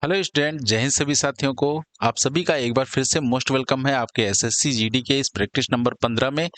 Hello student, जय हिंद सभी साथियों को। आप सभी का एक बार फिर से मोस्ट वेलकम है आपके एसएससी जीडी के इस प्रैक्टिस नंबर 15 में,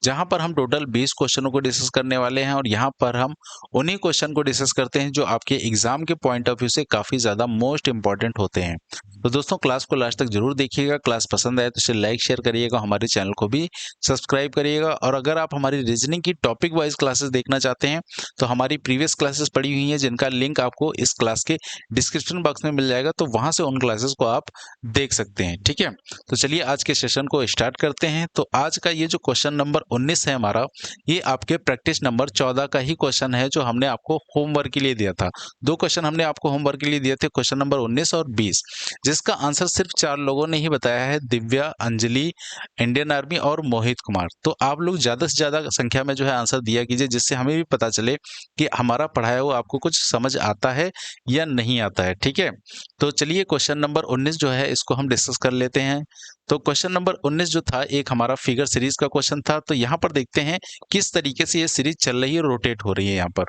जहां पर हम टोटल 20 क्वेश्चनों को डिस्कस करने वाले हैं और यहां पर हम उन्हीं क्वेश्चन को डिस्कस करते हैं जो आपके एग्जाम के पॉइंट ऑफ व्यू से काफी ज्यादा मोस्ट इंपॉर्टेंट होते हैं। तो दोस्तों, क्लास को लास्ट तक जरूर देखिएगा। क्लास पसंद आए तो इसे लाइक शेयर करिएगा, हमारे चैनल को भी सब्सक्राइब करिएगा। और अगर आप हमारी रीजनिंग की टॉपिक वाइज क्लासेस देखना चाहते हैं तो हमारी प्रीवियस क्लासेस पड़ी हुई हैं, जिनका लिंक आपको इस क्लास के डिस्क्रिप्शन बॉक्स में मिल जाएगा, तो वहां से उन क्लासेस को आप देख सकते हैं। ठीक है, तो चलिए आज के सेशन को स्टार्ट करते हैं। तो आज का ये जो क्वेश्चन नंबर 19 है हमारा, ये आपके प्रैक्टिस नंबर 14 का ही क्वेश्चन है जो हमने आपको होमवर्क के लिए दिया था। दो क्वेश्चन हमने आपको होमवर्क के लिए दिए थे, क्वेश्चन नंबर 19 और 20, जिसका आंसर सिर्फ 4 लोगों ने ही बताया है, दिव्या, अंजलि, इंडियन आर्मी और मोहित कुमार। तो आप लोग ज्यादा से ज्यादा संख्या में जो है आंसर दिया कीजिए, जिससे हमें भी पता चले कि हमारा पढ़ाया हुआ आपको कुछ समझ आता है या नहीं आता है। ठीक है, तो चलिए क्वेश्चन नंबर 19 जो है इसको हम डिस्कस कर लेते हैं। तो क्वेश्चन नंबर 19 जो था एक हमारा फिगर सीरीज का क्वेश्चन था। तो यहाँ पर देखते हैं किस तरीके से ये सीरीज चल रही है, रोटेट हो रही है। यहाँ पर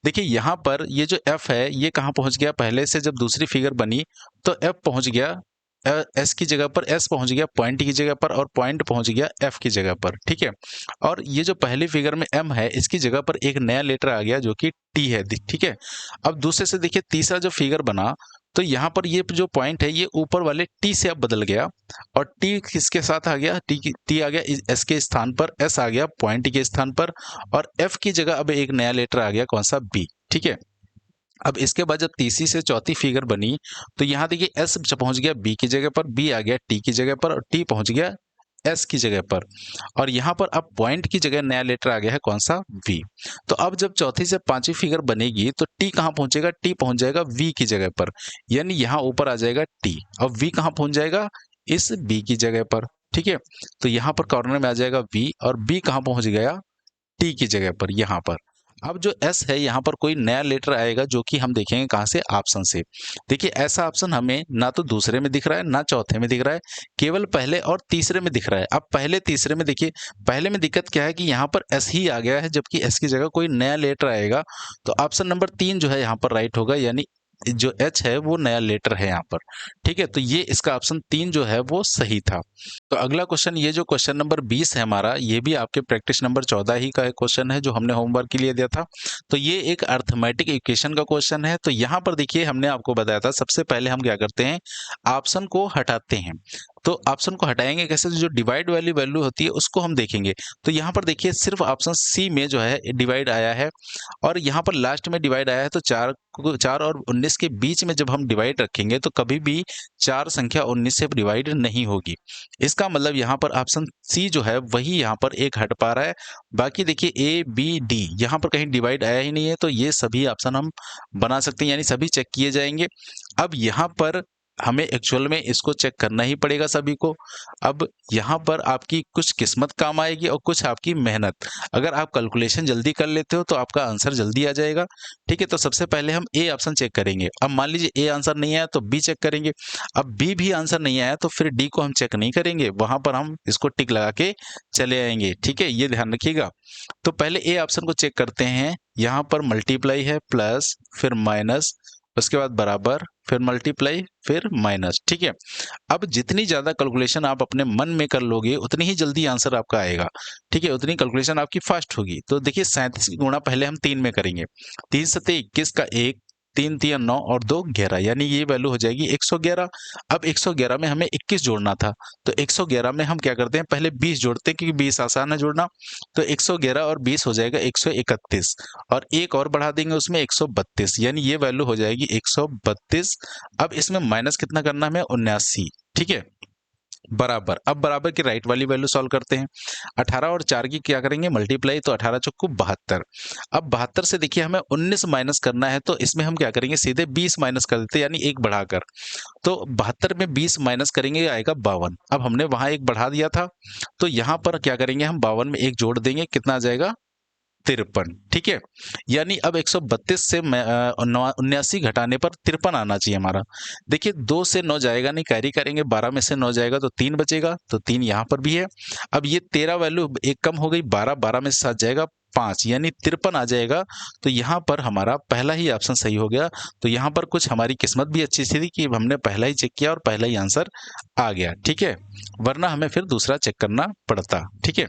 देखिए, यहाँ पर ये जो एफ है ये कहाँ पहुंच गया, पहले से जब दूसरी फिगर बनी तो एफ पहुंच गया एस की जगह पर, एस पहुंच गया पॉइंट की जगह पर और पॉइंट पहुंच गया एफ की जगह पर। ठीक है, और ये जो पहली फिगर में एम है इसकी जगह पर एक नया लेटर आ गया जो कि टी है। ठीक है, अब दूसरे से देखिए तीसरा जो फिगर बना तो यहाँ पर ये जो पॉइंट है ये ऊपर वाले टी से अब बदल गया और टी किसके साथ आ गया, टी आ गया एस के स्थान पर, एस आ गया पॉइंट के स्थान पर और एफ की जगह अब एक नया लेटर आ गया, कौन सा, बी। ठीक है, अब इसके बाद जब तीसरी से चौथी फिगर बनी तो यहाँ देखिए एस पहुंच गया बी की जगह पर, बी आ गया टी की जगह पर और टी पहुंच गया एस की जगह पर। और यहाँ पर अब पॉइंट की जगह नया लेटर आ गया है, कौन सा, वी। तो अब जब चौथी से पांचवी फिगर बनेगी तो टी कहाँ पहुंचेगा, टी पहुंच जाएगा वी की जगह पर, यानी यहाँ ऊपर आ जाएगा टी। अब वी कहाँ पहुंच जाएगा, इस बी की जगह पर। ठीक है, तो यहाँ पर कॉर्नर में आ जाएगा वी और बी कहाँ पहुंच गया, टी की जगह पर, यहाँ पर। अब जो एस है यहाँ पर कोई नया लेटर आएगा जो कि हम देखेंगे कहाँ से, ऑप्शन से। देखिए ऐसा ऑप्शन हमें ना तो दूसरे में दिख रहा है ना चौथे में दिख रहा है, केवल पहले और तीसरे में दिख रहा है। अब पहले तीसरे में देखिए, पहले में दिक्कत क्या है कि यहाँ पर एस ही आ गया है जबकि एस की जगह कोई नया लेटर आएगा। तो ऑप्शन नंबर 3 जो है यहाँ पर राइट होगा, यानी जो एच है वो नया लेटर है यहाँ पर। ठीक है, तो ये इसका ऑप्शन 3 जो है वो सही था। तो अगला क्वेश्चन, ये जो क्वेश्चन नंबर 20 है हमारा, ये भी आपके प्रैक्टिस नंबर 14 ही का क्वेश्चन है जो हमने होमवर्क के लिए दिया था। तो ये एक अर्थमेटिक इक्वेशन का क्वेश्चन है। तो यहाँ पर देखिए हमने आपको बताया था, सबसे पहले हम क्या करते हैं, ऑप्शन को हटाते हैं। तो ऑप्शन को हटाएंगे कैसे, तो जो डिवाइड वाली वैल्यू होती है उसको हम देखेंगे। तो यहाँ पर देखिए सिर्फ ऑप्शन सी में जो है डिवाइड आया है और यहाँ पर लास्ट में डिवाइड आया है। तो 4 और 19 के बीच में जब हम डिवाइड रखेंगे तो कभी भी 4 संख्या 19 से डिवाइड नहीं होगी। इसका मतलब यहाँ पर ऑप्शन सी जो है वही यहाँ पर एक हट पा रहा है। बाकी देखिए ए बी डी यहाँ पर कहीं डिवाइड आया ही नहीं है, तो ये सभी ऑप्शन हम बना सकते हैं, यानी सभी चेक किए जाएंगे। अब यहाँ पर हमें एक्चुअल में इसको चेक करना ही पड़ेगा सभी को। अब यहाँ पर आपकी कुछ किस्मत काम आएगी और कुछ आपकी मेहनत। अगर आप कैलकुलेशन जल्दी कर लेते हो तो आपका आंसर जल्दी आ जाएगा। ठीक है, तो सबसे पहले हम ए ऑप्शन चेक करेंगे। अब मान लीजिए ए आंसर नहीं आया तो बी चेक करेंगे। अब बी भी आंसर नहीं आया तो फिर डी को हम चेक नहीं करेंगे, वहां पर हम इसको टिक लगा के चले आएंगे। ठीक है, ये ध्यान रखिएगा। तो पहले ए ऑप्शन को चेक करते हैं। यहाँ पर मल्टीप्लाई है, प्लस फिर माइनस, उसके बाद बराबर, फिर मल्टीप्लाई, फिर माइनस। ठीक है, अब जितनी ज्यादा कैलकुलेशन आप अपने मन में कर लोगे उतनी ही जल्दी आंसर आपका आएगा। ठीक है, उतनी कैलकुलेशन आपकी फास्ट होगी। तो देखिए 37 की गुणा पहले हम 3 में करेंगे। 3 सत्ते 21 का 1, 3 तिया 9 और 2 11, यानी ये वैल्यू हो जाएगी 111। अब 111 में हमें 21 जोड़ना था, तो 111 में हम क्या करते हैं, पहले 20 जोड़ते हैं क्योंकि 20 आसान है जोड़ना। तो 111 और 20 हो जाएगा 131 और एक और बढ़ा देंगे उसमें 132, यानी ये वैल्यू हो जाएगी 132। अब इसमें माइनस कितना करना है हमें, 79। ठीक है, बराबर। अब बराबर की राइट वाली वैल्यू सॉल्व करते हैं। 18 और 4 की क्या करेंगे, मल्टीप्लाई, तो 18 चौको 72। अब 72 से देखिए हमें 19 माइनस करना है, तो इसमें हम क्या करेंगे, सीधे 20 माइनस कर देते हैं, यानी एक बढ़ाकर। तो 72 में 20 माइनस करेंगे, आएगा 52। अब हमने वहां एक बढ़ा दिया था, तो यहां पर क्या करेंगे, हम 52 में एक जोड़ देंगे, कितना आ जाएगा, 53। ठीक है, यानी अब 132 से 79 घटाने पर 53 आना चाहिए हमारा। देखिए 2 से 9 जाएगा नहीं, कैरी करेंगे, 12 में से 9 जाएगा तो 3 बचेगा, तो 3 यहाँ पर भी है। अब ये 13 वैल्यू एक कम हो गई, 12 में से 7 जाएगा, 5 यानी 53 आ जाएगा। तो यहाँ पर हमारा पहला ही ऑप्शन सही हो गया। तो यहाँ पर कुछ हमारी किस्मत भी अच्छी सी थी कि हमने पहला ही चेक किया और पहला ही आंसर आ गया, ठीक है, वरना हमें फिर दूसरा चेक करना पड़ता, ठीक है।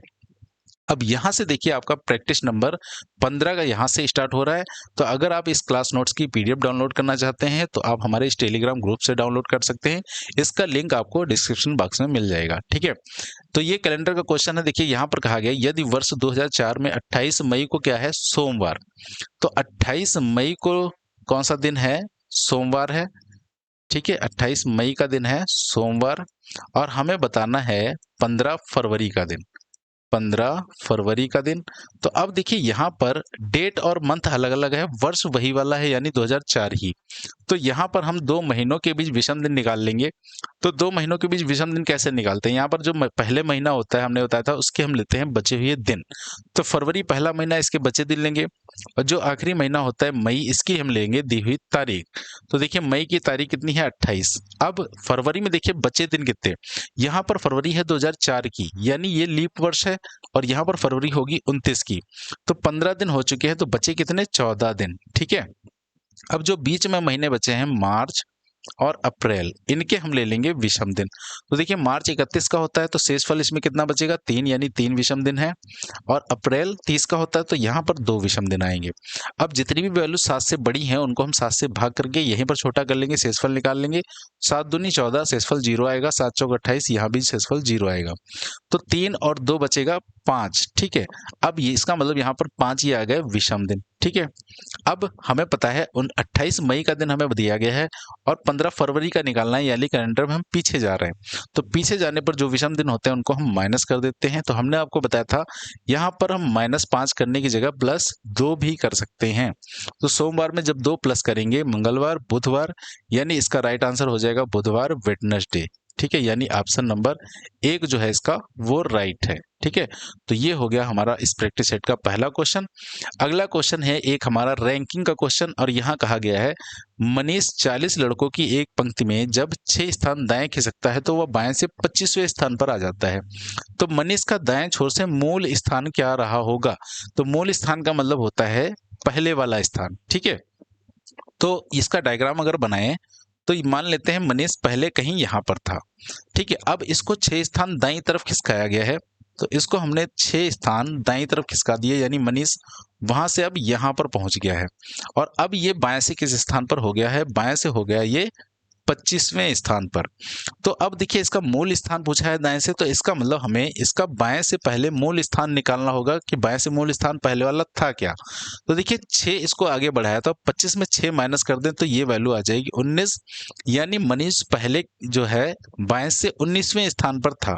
अब यहाँ से देखिए आपका प्रैक्टिस नंबर 15 का यहाँ से स्टार्ट हो रहा है। तो अगर आप इस क्लास नोट्स की पीडीएफ डाउनलोड करना चाहते हैं तो आप हमारे इस टेलीग्राम ग्रुप से डाउनलोड कर सकते हैं। इसका लिंक आपको डिस्क्रिप्शन बॉक्स में मिल जाएगा, ठीक है। तो ये कैलेंडर का क्वेश्चन है। देखिए यहाँ पर कहा गया यदि वर्ष 2004 में 28 मई को क्या है, सोमवार। तो 28 मई को कौन सा दिन है, सोमवार है, ठीक है। 28 मई का दिन है सोमवार। और हमें बताना है 15 फरवरी का दिन, 15 फरवरी का दिन। तो अब देखिए यहाँ पर डेट और मंथ अलग अलग है, वर्ष वही वाला है यानी 2004 ही। तो यहाँ पर हम 2 महीनों के बीच विषम दिन निकाल लेंगे। तो 2 महीनों के बीच विषम दिन कैसे निकालते हैं, यहाँ पर जो पहले महीना होता है हमने बताया था उसके हम लेते हैं बचे हुए दिन। तो फरवरी पहला महीना, इसके बचे दिन लेंगे। और जो आखिरी महीना होता है मई, इसकी हम लेंगे दी हुई तारीख। तो देखिए मई की तारीख कितनी है, 28। अब फरवरी में देखिए बचे दिन कितने, यहाँ पर फरवरी है 2004 की यानी ये लीप वर्ष है, और यहाँ पर फरवरी होगी 29 की। तो 15 दिन हो चुके हैं, तो बचे कितने, 14 दिन, ठीक है। अब जो बीच में महीने बचे हैं मार्च और अप्रैल, इनके हम ले लेंगे विषम दिन। तो देखिए मार्च 31 का होता है तो शेषफल इसमें कितना बचेगा, 3 यानी 3 विषम दिन है। और अप्रैल 30 का होता है तो यहाँ पर 2 विषम दिन आएंगे। अब जितनी भी वैल्यू 7 से बड़ी हैं उनको हम 7 से भाग करके यहीं पर छोटा कर लेंगे, शेषफल निकाल लेंगे। 7 दूनी 14, शेषफल 0 आएगा। 7 चौक 28, यहाँ भी शेषफल 0 आएगा। तो 3 और 2 बचेगा 5, ठीक है। अब ये इसका मतलब यहाँ पर 5 ही आ गए विषम दिन, ठीक है। अब हमें पता है 28 मई का दिन हमें दिया गया है और 15 फरवरी का निकालना है, यानी कैलेंडर में हम पीछे जा रहे हैं। तो पीछे जाने पर जो विषम दिन होते हैं उनको हम माइनस कर देते हैं। तो हमने आपको बताया था यहाँ पर हम -5 करने की जगह +2 भी कर सकते हैं। तो सोमवार में जब 2 प्लस करेंगे, मंगलवार, बुधवार, यानी इसका राइट आंसर हो जाएगा बुधवार, वेडनेसडे, ठीक है। यानी ऑप्शन नंबर 1 जो है इसका वो राइट है, ठीक है। तो ये हो गया हमारा इस प्रैक्टिस सेट का पहला क्वेश्चन। अगला क्वेश्चन है एक हमारा रैंकिंग का क्वेश्चन, और यहाँ कहा गया है मनीष 40 लड़कों की एक पंक्ति में जब 6 स्थान दाएं खिसकता है तो वह बाएं से 25वें स्थान पर आ जाता है। तो मनीष का दाएं छोर से मूल स्थान क्या रहा होगा। तो मूल स्थान का मतलब होता है पहले वाला स्थान, ठीक है। तो इसका डायग्राम अगर बनाएं तो मान लेते हैं मनीष पहले कहीं यहाँ पर था, ठीक है। अब इसको 6 स्थान दाईं तरफ खिसकाया गया है, तो इसको हमने 6 स्थान दाईं तरफ खिसका दिए, यानी मनीष वहां से अब यहाँ पर पहुंच गया है। और अब ये बाएं से किस स्थान पर हो गया है, बाएं से हो गया ये 25वें स्थान पर। तो अब देखिए इसका मूल स्थान पूछा है दाएं से, तो इसका मतलब हमें इसका बाएं से पहले मूल स्थान निकालना होगा कि बाएं से मूल स्थान पहले वाला था क्या। तो देखिए 6 इसको आगे बढ़ाया, तो 25 में 6 माइनस कर दें तो ये वैल्यू आ जाएगी 19, यानी मनीष पहले जो है बाएं से 19वें स्थान पर था।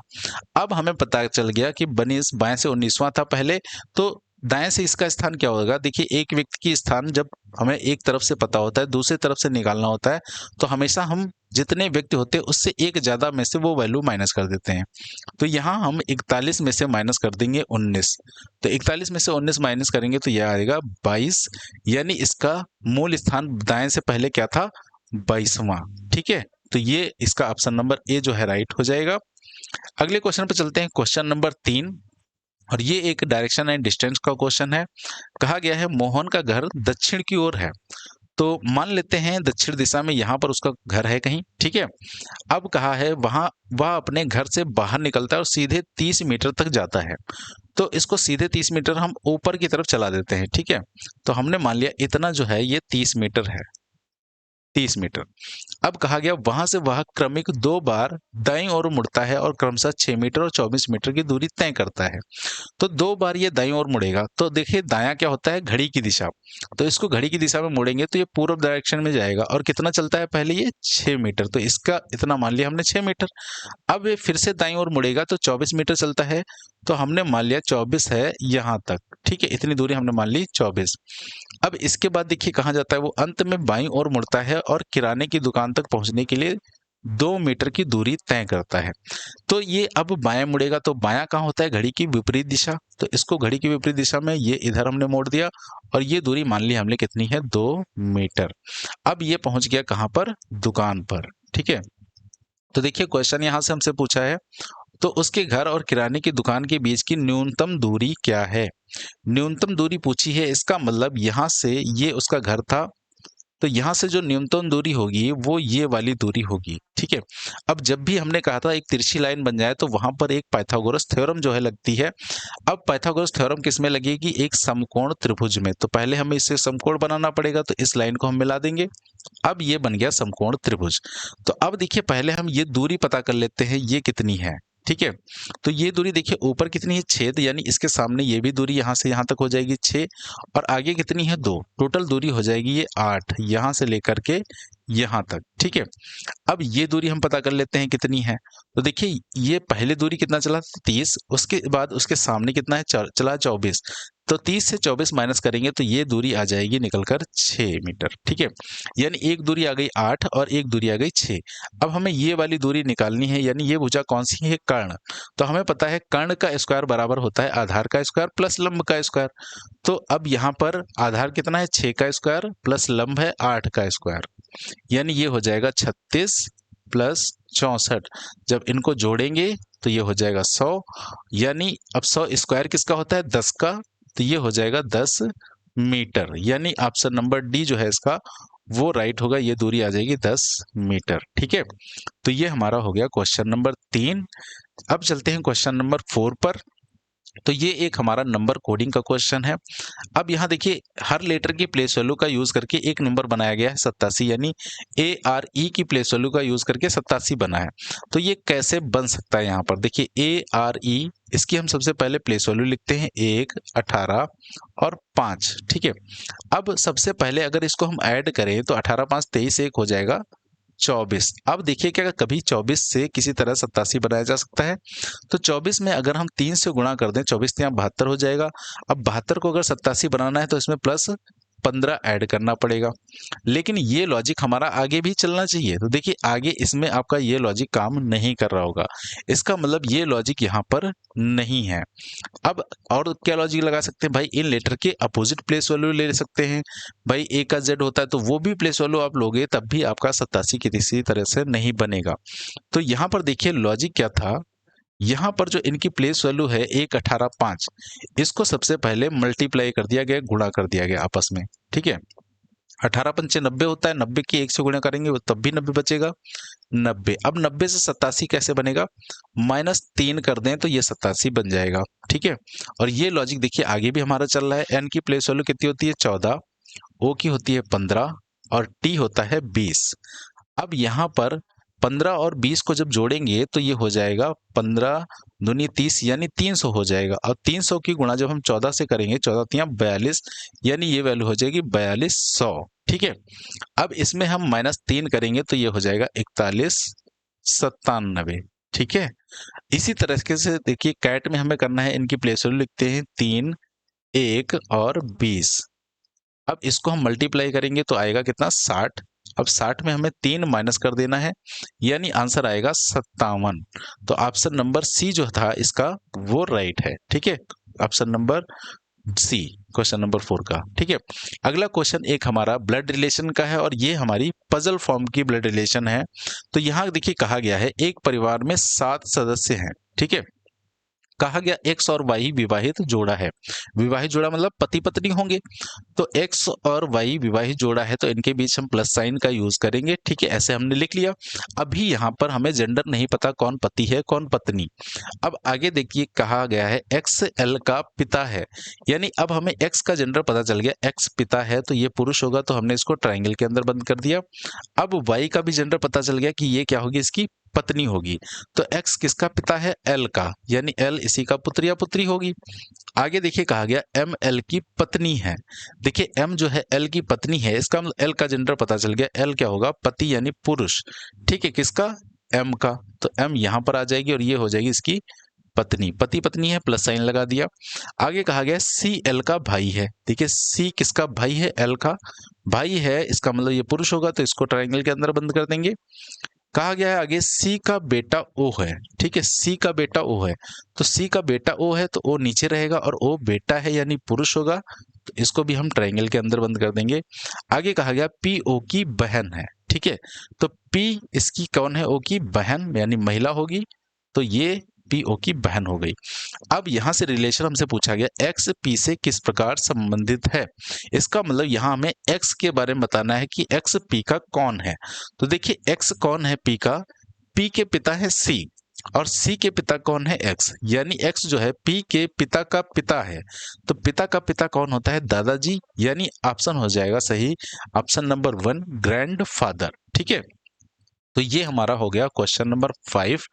अब हमें पता चल गया कि मनीष बाएं से 19वां था पहले, तो दाएं से इसका स्थान क्या होगा। देखिए एक व्यक्ति की स्थान जब हमें एक तरफ से पता होता है, दूसरी तरफ से निकालना होता है, तो हमेशा हम जितने व्यक्ति होते हैं उससे एक ज्यादा में से वो वैल्यू माइनस कर देते हैं। तो यहाँ हम 41 में से माइनस कर देंगे 19। तो 41 में से 19 माइनस करेंगे तो यह आएगा 22, यानी इसका मूल स्थान दाएं से पहले क्या था, 22वां, ठीक है। तो ये इसका ऑप्शन नंबर ए जो है राइट हो जाएगा। अगले क्वेश्चन पर चलते हैं, क्वेश्चन नंबर 3, और ये एक डायरेक्शन एंड डिस्टेंस का क्वेश्चन है। कहा गया है मोहन का घर दक्षिण की ओर है। तो मान लेते हैं दक्षिण दिशा में यहाँ पर उसका घर है कहीं, ठीक है। अब कहा है वहां वह अपने घर से बाहर निकलता है और सीधे 30 मीटर तक जाता है। तो इसको सीधे 30 मीटर हम ऊपर की तरफ चला देते हैं, ठीक है। तो हमने मान लिया इतना जो है ये 30 मीटर है, 30 मीटर। अब कहा गया वहां से वह क्रमिक 2 बार दाईं ओर मुड़ता है और क्रमशः 6 मीटर और 24 मीटर की दूरी तय करता है। तो 2 बार ये दाईं ओर मुड़ेगा। तो देखिए दायां क्या होता है, घड़ी की दिशा। तो इसको घड़ी की दिशा में मोड़ेंगे तो ये पूर्व डायरेक्शन में जाएगा। और कितना चलता है पहले, ये 6 मीटर। तो इसका इतना मान लिया हमने 6 मीटर। अब ये फिर से दाईं ओर मुड़ेगा तो 24 मीटर चलता है। तो हमने मान लिया 24 है यहाँ तक, ठीक है। इतनी दूरी हमने मान ली 24। अब इसके बाद देखिए कहाँ जाता है वो, अंत में बाईं ओर मुड़ता है और किराने की दुकान तक पहुंचने के लिए 2 मीटर की दूरी तय करता है। तो ये अब बाएं मुड़ेगा, तो बायां कहाँ होता है, घड़ी की विपरीत दिशा। तो इसको घड़ी की विपरीत दिशा में ये इधर हमने मोड़ दिया और ये दूरी मान ली हमने कितनी है, 2 मीटर। अब ये पहुंच गया कहाँ पर, दुकान पर, ठीक है। तो देखिए क्वेश्चन यहाँ से हमसे पूछा है तो उसके घर और किराने की दुकान के बीच की न्यूनतम दूरी क्या है? न्यूनतम दूरी पूछी है, इसका मतलब यहाँ से ये उसका घर था, तो यहाँ से जो न्यूनतम दूरी होगी वो ये वाली दूरी होगी, ठीक है। अब जब भी हमने कहा था एक तिरछी लाइन बन जाए तो वहां पर एक पाइथागोरस थ्योरम जो है लगती है। अब पाइथागोरस थ्योरम किस में लगेगी? एक समकोण त्रिभुज में। तो पहले हमें इसे समकोण बनाना पड़ेगा, तो इस लाइन को हम मिला देंगे। अब ये बन गया समकोण त्रिभुज। तो अब देखिए पहले हम ये दूरी पता कर लेते हैं, ये कितनी है, ठीक है। तो ये दूरी देखिए ऊपर कितनी है, 6, यानी इसके सामने ये भी दूरी यहाँ से यहाँ तक हो जाएगी 6, और आगे कितनी है 2, टोटल दूरी हो जाएगी ये 8, यहाँ से लेकर के यहाँ तक, ठीक है। अब ये दूरी हम पता कर लेते हैं कितनी है। तो देखिए ये पहले दूरी कितना चला, 30, उसके बाद उसके सामने कितना है, चला 24। तो 30 से 24 माइनस करेंगे तो ये दूरी आ जाएगी निकलकर 6 मीटर, ठीक है। यानी एक दूरी आ गई 8 और एक दूरी आ गई 6। अब हमें ये वाली दूरी निकालनी है, यानी ये भुजा कौन सी है, कर्ण। तो हमें पता है कर्ण का स्क्वायर बराबर होता है आधार का स्क्वायर प्लस लंब का स्क्वायर। तो अब यहाँ पर आधार कितना है, 6 का स्क्वायर प्लस लंब है 8 का स्क्वायर, यानी ये हो जाएगा 36 प्लस 64। जब इनको जोड़ेंगे तो ये हो जाएगा 100, यानी अब 100 स्क्वायर किसका होता है, 10 का, तो ये हो जाएगा 10 मीटर। यानी ऑप्शन नंबर डी जो है इसका वो राइट होगा, ये दूरी आ जाएगी 10 मीटर, ठीक है। तो ये हमारा हो गया क्वेश्चन नंबर 3। अब चलते हैं क्वेश्चन नंबर 4 पर। तो ये एक हमारा नंबर कोडिंग का क्वेश्चन है। अब यहाँ देखिए हर लेटर की प्लेस वैल्यू का यूज करके एक नंबर बनाया गया है 87, यानी ARE की प्लेस वैल्यू का यूज करके 87 बना है। तो ये कैसे बन सकता है, यहाँ पर देखिए ARE, इसकी हम सबसे पहले प्लेस वैल्यू लिखते हैं 1, 18 और 5, ठीक है। अब सबसे पहले अगर इसको हम ऐड करें तो 18, 5, 23, 1 हो जाएगा 24। अब देखिए क्या कभी 24 से किसी तरह 87 बनाया जा सकता है? तो 24 में अगर हम 3 से गुणा कर दें, 24 यहाँ 72 हो जाएगा। अब 72 को अगर 87 बनाना है तो इसमें प्लस 15 ऐड करना पड़ेगा। लेकिन ये लॉजिक हमारा आगे भी चलना चाहिए। तो देखिए आगे इसमें आपका ये लॉजिक काम नहीं कर रहा होगा, इसका मतलब ये लॉजिक यहाँ पर नहीं है। अब और क्या लॉजिक लगा सकते हैं भाई, इन लेटर के अपोजिट प्लेस वैल्यू ले सकते हैं। भाई ए का जेड होता है तो वो भी प्लेस वैल्यू आप लोगे, तब भी आपका 87 किसी तरह से नहीं बनेगा। तो यहाँ पर देखिए लॉजिक क्या था, यहाँ पर जो इनकी प्लेस वैल्यू है 1, 18, 5, इसको सबसे पहले मल्टीप्लाई कर दिया गया, गुणा कर दिया गया आपस में, ठीक है। 18 पंचे 90 होता है, 90 की 1 से गुणा करेंगे तब भी 90 बचेगा, 90। अब 90 से 87 कैसे बनेगा, -3 कर दें तो ये 87 बन जाएगा, ठीक है। और ये लॉजिक देखिए आगे भी हमारा चल रहा है। एन की प्लेस वैल्यू कितनी होती है, 14, ओ की होती है 15 और टी होता है 20। अब यहाँ पर 15 और 20 को जब जोड़ेंगे तो ये हो जाएगा 15 दूनी 30, यानी 300 हो जाएगा। और 300 की गुणा जब हम 14 से करेंगे, 14 तियां 42, यानी ये वैल्यू हो जाएगी 4200, ठीक है। अब इसमें हम -3 करेंगे तो ये हो जाएगा 4197, ठीक है। इसी तरह से देखिए कैट में हमें करना है, इनकी प्लेस वैल्यू लिखते हैं 3, 1 और 20। अब इसको हम मल्टीप्लाई करेंगे तो आएगा कितना, 60। अब 60 में हमें 3 माइनस कर देना है, यानी आंसर आएगा 57। तो ऑप्शन नंबर सी जो था इसका वो राइट है, ठीक है। Option number C question number 4 का, ठीक है। अगला क्वेश्चन एक हमारा ब्लड रिलेशन का है और ये हमारी पजल फॉर्म की ब्लड रिलेशन है। तो यहाँ देखिए कहा गया है एक परिवार में 7 सदस्य हैं, ठीक है। कहा गया एक्स और वाई विवाहित जोड़ा है। विवाहित जोड़ा मतलब पति पत्नी होंगे। तो एक्स और वाई विवाहित जोड़ा है तो इनके बीच हम प्लस साइन का यूज करेंगे, ठीक है। ऐसे हमने लिख लिया। अभी यहाँ पर हमें जेंडर नहीं पता, कौन पति है कौन पत्नी। अब आगे देखिए कहा गया है एक्स एल का पिता है, यानी अब हमें एक्स का जेंडर पता चल गया, एक्स पिता है तो ये पुरुष होगा, तो हमने इसको ट्राइंगल के अंदर बंद कर दिया। अब वाई का भी जेंडर पता चल गया कि ये क्या होगी, इसकी पत्नी होगी। तो एक्स किसका पिता है, एल का, यानी एल इसी का पुत्र या पुत्री होगी। आगे देखिए कहा गया एम एल की पत्नी है। देखिए एम जो है एल की पत्नी है, इसका मतलब एल का जेंडर पता चल गया, एल क्या होगा, पति यानी पुरुष, ठीक है, किसका, एम का। तो एम यहां पर आ जाएगी और ये हो जाएगी इसकी पत्नी, पति पत्नी है, प्लस साइन लगा दिया। आगे कहा गया सी एल का भाई है। देखिए सी किसका भाई है, एल का भाई है, इसका मतलब ये पुरुष होगा, तो इसको ट्राइंगल के अंदर बंद कर देंगे। कहा गया है आगे सी का बेटा ओ है, ठीक है, सी का बेटा ओ है। तो सी का बेटा ओ है तो ओ नीचे रहेगा और ओ बेटा है यानी पुरुष होगा, तो इसको भी हम ट्राइंगल के अंदर बंद कर देंगे। आगे कहा गया पी ओ की बहन है, ठीक है। तो पी इसकी कौन है, ओ की बहन यानी महिला होगी, तो ये पी ओ की बहन हो गई। अब यहाँ से रिलेशन हमसे पूछा गया एक्स पी से किस प्रकार संबंधित है। इसका मतलब यहाँ हमें एक्स के बारे में बताना है कि एक्स पी का कौन है। तो देखिए एक्स कौन है पी का, पी के पिता है सी और सी के पिता कौन है एक्स, यानी एक्स जो है पी के पिता का पिता है। तो पिता का पिता कौन होता है, दादाजी, यानी ऑप्शन हो जाएगा सही, ऑप्शन नंबर 1 ग्रैंड फादर। ठीक है, तो ये हमारा हो गया क्वेश्चन नंबर 5।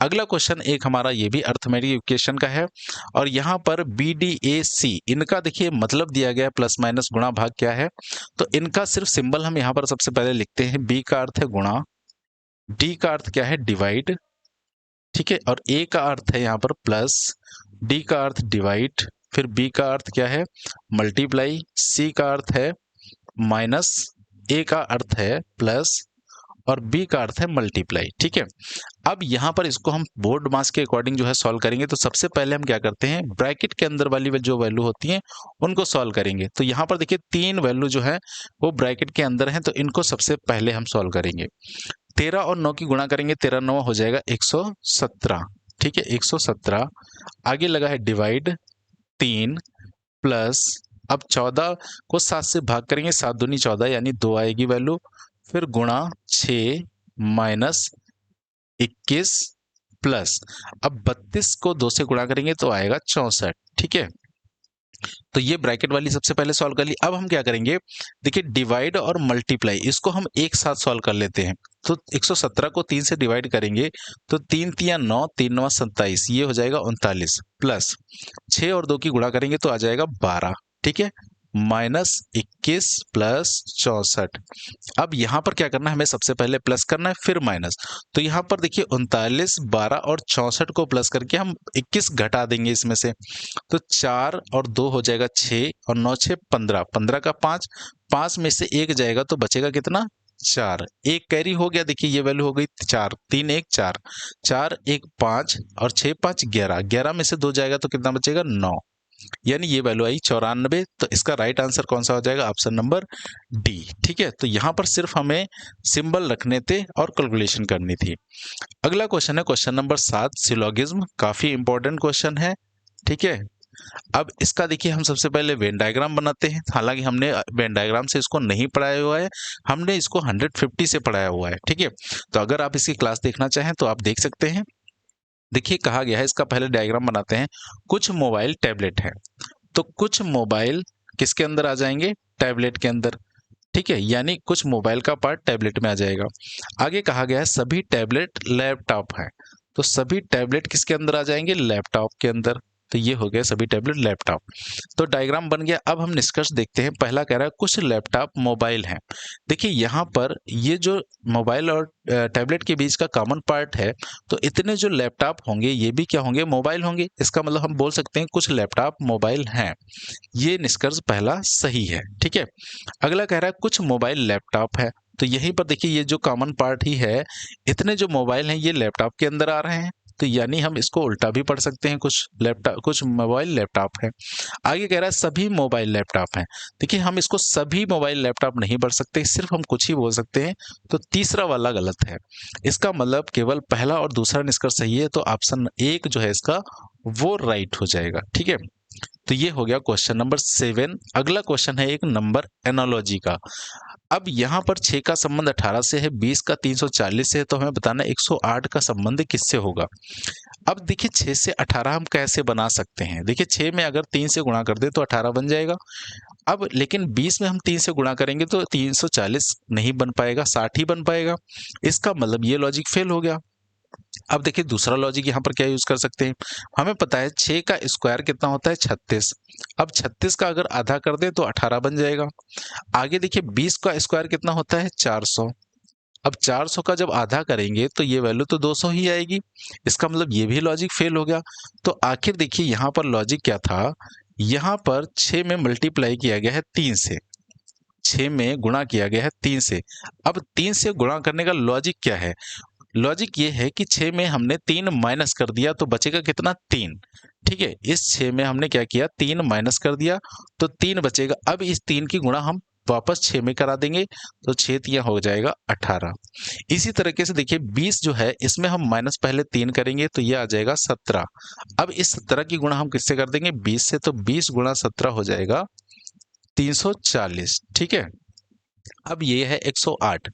अगला क्वेश्चन एक हमारा ये भी अर्थमेटिक इक्वेशन का है और यहाँ पर बी डी ए सी, इनका देखिए मतलब दिया गया प्लस माइनस गुणा भाग क्या है। तो इनका सिर्फ सिंबल हम यहाँ पर सबसे पहले लिखते हैं। बी का अर्थ है गुणा, डी का अर्थ क्या है डिवाइड, ठीक है, और ए का अर्थ है यहाँ पर प्लस, डी का अर्थ डिवाइड, फिर बी का अर्थ क्या है मल्टीप्लाई, सी का अर्थ है माइनस, ए का अर्थ है प्लस और बी का अर्थ है मल्टीप्लाई। ठीक है, अब यहाँ पर इसको हम बोर्ड मास के अकॉर्डिंग जो है सॉल्व करेंगे। तो सबसे पहले हम क्या करते हैं, ब्रैकेट के अंदर वाली जो वैल्यू होती है उनको सॉल्व करेंगे। तो यहाँ पर देखिए 3 वैल्यू जो है वो ब्रैकेट के अंदर है, तो इनको सबसे पहले हम सॉल्व करेंगे। 13 और 9 की गुणा करेंगे, 13 9 हो जाएगा 117। ठीक है, 117। आगे लगा है डिवाइड 3 प्लस, अब 14 को 7 से भाग करेंगे, 7 दूनी 14 यानी 2 आएगी वैल्यू, फिर गुणा 6 माइनस 21 प्लस, अब 32 को 2 से गुणा करेंगे तो आएगा 64। ठीक है, तो ये ब्रैकेट वाली सबसे पहले सॉल्व कर ली। अब हम क्या करेंगे, देखिए डिवाइड और मल्टीप्लाई इसको हम एक साथ सॉल्व कर लेते हैं। तो 117 को 3 से डिवाइड करेंगे तो 3 तिया 9, 3 9 27, ये हो जाएगा 39 प्लस 6 और 2 की गुणा करेंगे तो आ जाएगा 12। ठीक है, माइनस 21 प्लस 64। अब यहाँ पर क्या करना है, हमें सबसे पहले प्लस करना है फिर माइनस। तो यहाँ पर देखिए 39, 12 और 64 को प्लस करके हम 21 घटा देंगे इसमें से। तो 4 और 2 हो जाएगा 6 और 9 6 15, 15 का 5, 5 में से 1 जाएगा तो बचेगा कितना 4, एक कैरी हो गया। देखिए ये वैल्यू हो गई 4, 3 1 4, 4 1 5 और 6 5 11, 11 में से 2 जाएगा तो कितना बचेगा 9, यानी ये वैल्यू आई 94। तो इसका राइट आंसर कौन सा हो जाएगा, ऑप्शन नंबर डी। ठीक है, तो यहाँ पर सिर्फ हमें सिंबल रखने थे और कैलकुलेशन करनी थी। अगला क्वेश्चन है क्वेश्चन नंबर 7, सिलोगिज्म, काफी इंपॉर्टेंट क्वेश्चन है। ठीक है, अब इसका देखिए हम सबसे पहले वेन डायग्राम बनाते हैं। हालांकि हमने वेन डायग्राम से इसको नहीं पढ़ाया हुआ है, हमने इसको 150 से पढ़ाया हुआ है। ठीक है, तो अगर आप इसकी क्लास देखना चाहें तो आप देख सकते हैं। देखिए कहा गया है, इसका पहले डायग्राम बनाते हैं। कुछ मोबाइल टैबलेट है, तो कुछ मोबाइल किसके अंदर आ जाएंगे, टैबलेट के अंदर। ठीक है, यानी कुछ मोबाइल का पार्ट टैबलेट में आ जाएगा। आगे कहा गया है सभी टैबलेट लैपटॉप है, तो सभी टैबलेट किसके अंदर आ जाएंगे, लैपटॉप के अंदर। तो ये हो गया सभी टैबलेट लैपटॉप। तो डायग्राम बन गया। अब हम निष्कर्ष देखते हैं। पहला कह रहा है कुछ लैपटॉप मोबाइल हैं। देखिए यहाँ पर ये जो मोबाइल और टैबलेट के बीच का कॉमन पार्ट है, तो इतने जो लैपटॉप होंगे ये भी क्या होंगे, मोबाइल होंगे। इसका मतलब हम बोल सकते हैं कुछ लैपटॉप मोबाइल हैं। ये निष्कर्ष पहला सही है। ठीक है, अगला कह रहा है कुछ मोबाइल लैपटॉप है, तो यहीं पर देखिए ये जो कॉमन पार्ट ही है, इतने जो मोबाइल हैं ये लैपटॉप के अंदर आ रहे हैं। तो यानी हम इसको उल्टा भी पढ़ सकते हैं, कुछ मोबाइल लैपटॉप है। आगे कह रहा है सभी मोबाइल लैपटॉप हैं। देखिए हम इसको सभी मोबाइल लैपटॉप नहीं पढ़ सकते, सिर्फ हम कुछ ही बोल सकते हैं। तो तीसरा वाला गलत है। इसका मतलब केवल पहला और दूसरा निष्कर्ष सही है, तो ऑप्शन 1 जो है इसका वो राइट हो जाएगा। ठीक है, तो ये हो गया क्वेश्चन नंबर 7। अगला क्वेश्चन है एक नंबर एनालॉजी का। अब यहाँ पर 6 का संबंध 18 से है, 20 का 340 से है, तो हमें बताना 108 का संबंध किससे होगा। अब देखिए 6 से 18 हम कैसे बना सकते हैं। देखिए 6 में अगर 3 से गुणा कर दे तो 18 बन जाएगा। अब लेकिन 20 में हम 3 से गुणा करेंगे तो 340 नहीं बन पाएगा, 60 ही बन पाएगा। इसका मतलब ये लॉजिक फेल हो गया। अब देखिए दूसरा लॉजिक यहाँ पर क्या यूज कर सकते हैं। हमें पता है 6 का स्क्वायर कितना होता है 36। अब 36 का अगर आधा कर दे तो 18 बन जाएगा। आगे देखिए 20 का स्क्वायर कितना होता है 400। अब 400 का जब आधा करेंगे तो ये वैल्यू तो 200 ही आएगी। इसका मतलब ये भी लॉजिक फेल हो गया। तो आखिर देखिए यहाँ पर लॉजिक क्या था, यहाँ पर 6 में मल्टीप्लाई किया गया है 3 से, 6 में गुणा किया गया है 3 से। अब 3 से गुणा करने का लॉजिक क्या है, लॉजिक ये है कि 6 में हमने 3 माइनस कर दिया तो बचेगा कितना 3। ठीक है, इस 6 में हमने क्या किया 3 माइनस कर दिया तो 3 बचेगा। अब इस 3 की गुणा हम वापस 6 में करा देंगे तो 6 तिया हो जाएगा 18। इसी तरीके से देखिए 20 जो है इसमें हम माइनस पहले 3 करेंगे तो ये आ जाएगा 17। अब इस 17 की गुणा हम किससे कर देंगे 20 से, तो 20 गुणा 17 हो जाएगा 340। ठीक है, अब ये है 108।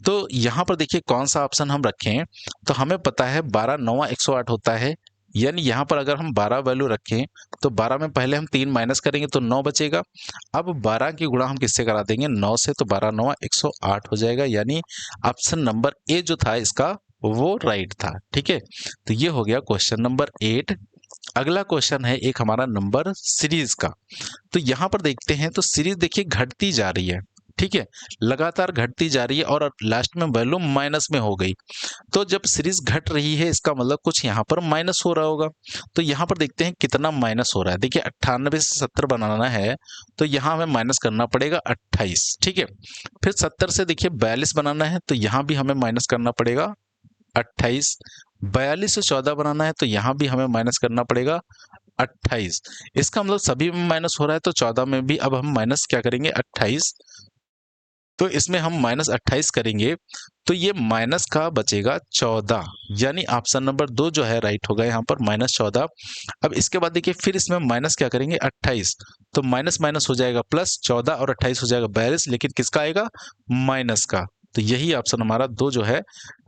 तो यहाँ पर देखिए कौन सा ऑप्शन हम रखें, तो हमें पता है 12 9 108 होता है, यानी यहाँ पर अगर हम 12 वैल्यू रखें तो 12 में पहले हम 3 माइनस करेंगे तो 9 बचेगा। अब 12 की गुणा हम किससे करा देंगे 9 से, तो 12 9 108 हो जाएगा, यानी ऑप्शन नंबर ए जो था इसका वो राइट था। ठीक है, तो ये हो गया क्वेश्चन नंबर 8। अगला क्वेश्चन है एक हमारा नंबर सीरीज का। तो यहाँ पर देखते हैं तो सीरीज देखिए घटती जा रही है। ठीक है, लगातार घटती जा रही है और लास्ट में वैल्यू माइनस में हो गई। तो जब सीरीज घट रही है इसका मतलब कुछ यहाँ पर माइनस हो रहा होगा। तो यहाँ पर देखते हैं कितना माइनस हो रहा है। देखिए 98 से 70 बनाना है तो यहाँ हमें माइनस करना पड़ेगा 28। ठीक है, फिर 70 से देखिए 42 बनाना है तो यहाँ भी हमें माइनस करना पड़ेगा 28। 42 से 14 बनाना है तो यहाँ भी हमें माइनस करना पड़ेगा 28। इसका मतलब सभी में माइनस हो रहा है तो 14 में भी अब हम माइनस क्या करेंगे 28। तो इसमें हम माइनस 28 करेंगे तो ये माइनस का बचेगा 14, यानी ऑप्शन नंबर 2 जो है राइट होगा यहाँ पर -14। अब इसके बाद देखिए फिर इसमें माइनस क्या करेंगे 28, तो माइनस माइनस हो जाएगा प्लस, 14 और 28 हो जाएगा 42, लेकिन किसका आएगा माइनस का। तो यही ऑप्शन हमारा 2 जो है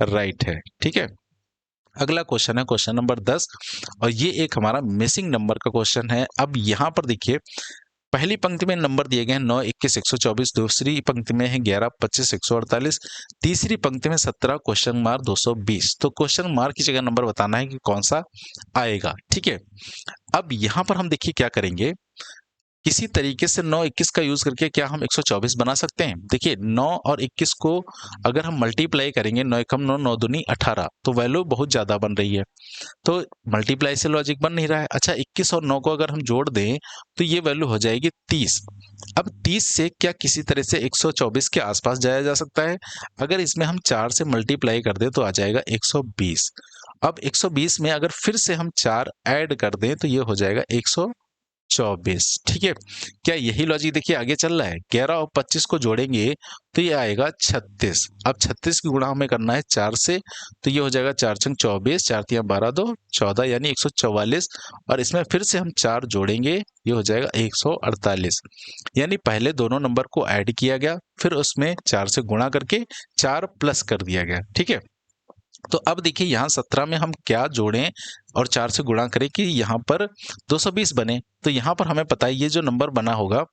राइट है। ठीक है, अगला क्वेश्चन है क्वेश्चन नंबर 10 और ये एक हमारा मिसिंग नंबर का क्वेश्चन है। अब यहाँ पर देखिए पहली पंक्ति में नंबर दिए गए हैं 9 21 124, दूसरी पंक्ति में है 11 25 148, तीसरी पंक्ति में 17 क्वेश्चन मार्क 220। तो क्वेश्चन मार्क की जगह नंबर बताना है कि कौन सा आएगा। ठीक है, अब यहाँ पर हम देखिए क्या करेंगे, किसी तरीके से 9 21 का यूज करके क्या हम 124 बना सकते हैं। देखिए 9 और 21 को अगर हम मल्टीप्लाई करेंगे 9 एकम 9 9 दूनी 18, तो वैल्यू बहुत ज्यादा बन रही है, तो मल्टीप्लाई से लॉजिक बन नहीं रहा है। अच्छा 21 और 9 को अगर हम जोड़ दें तो ये वैल्यू हो जाएगी 30। अब 30 से क्या किसी तरह से 124 के आसपास जाया जा सकता है। अगर इसमें हम 4 से मल्टीप्लाई कर दें तो आ जाएगा 120। अब 120 में अगर फिर से हम 4 ऐड कर दें तो ये हो जाएगा 124। ठीक है, क्या यही लॉजिक देखिए आगे चल रहा है। 11 और 25 को जोड़ेंगे तो ये आएगा 36। अब 36 की गुणा हमें करना है 4 से, तो ये हो जाएगा 4 छंग 24, 4 तिया 12 2 14, यानी 144। और इसमें फिर से हम 4 जोड़ेंगे, ये हो जाएगा 148, यानी पहले दोनों नंबर को ऐड किया गया फिर उसमें 4 से गुणा करके 4 प्लस कर दिया गया। ठीक है, तो अब देखिए यहाँ 17 में हम क्या जोड़ें और 4 से गुणा करें कि यहाँ पर 220 बने। तो यहाँ पर हमें पता है ये जो नंबर बना होगा